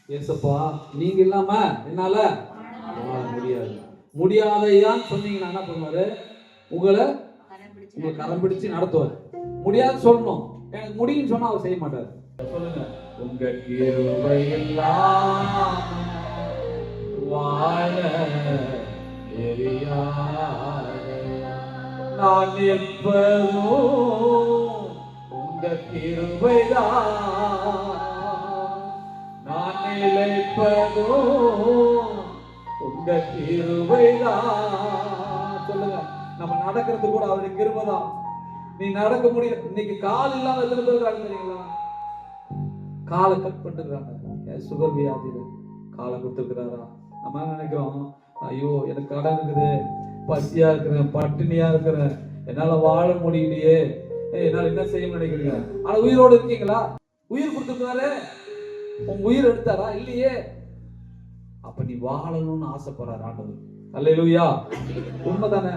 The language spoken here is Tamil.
ஏசப்பா நீங்க இல்லாம என்னால வாழ முடியாது. முடியாதையான்னு சொன்னீங்கன்னா என்ன பண்ணுவாரு? உங்களை கரம் பிடிச்சு நடத்துவார். முடியாது சொல்லணும். எனக்கு முடியும்னு சொன்னா அவர் செய்ய மாட்டார். சொல்லுங்க, உங்க கிருபை எல்லாம் வாழ நான் எப்பதோ உங்க கிருபைதான், நான் நிலைப்பதோ உங்க கிருபைதான். சொல்லுங்க, நம்ம நடக்கிறது கூட அவருடைய கிருபைதான். நீ நடக்க முடியல, இன்னைக்கு கால் இல்லாம எத்தனை பேர் இருக்காங்க தெரியுங்களா? காலை கட் பண்ணிருக்காங்க. சுகர் வியாதியில காலை கொடுத்துருக்கிறாரா? நம்ம நினைக்கிறோம், ஐயோ எனக்கு கடன் இருக்குது, பசியா இருக்கிறேன், பட்டினியா இருக்கிறேன், என்னால வாழ முடியலையே, என்னால என்ன செய்ய நினைக்கிறீங்க? ஆனா உயிரோடு இருக்கீங்களா? உயிர் கொடுத்துருக்காரு. உங்க உயிர் எடுத்தாரா? இல்லையே. அப்ப நீ வாழணும்னு ஆசைப்படுறாரு ஆண்டவர். அல்லேலூயா. உண்மைதானே?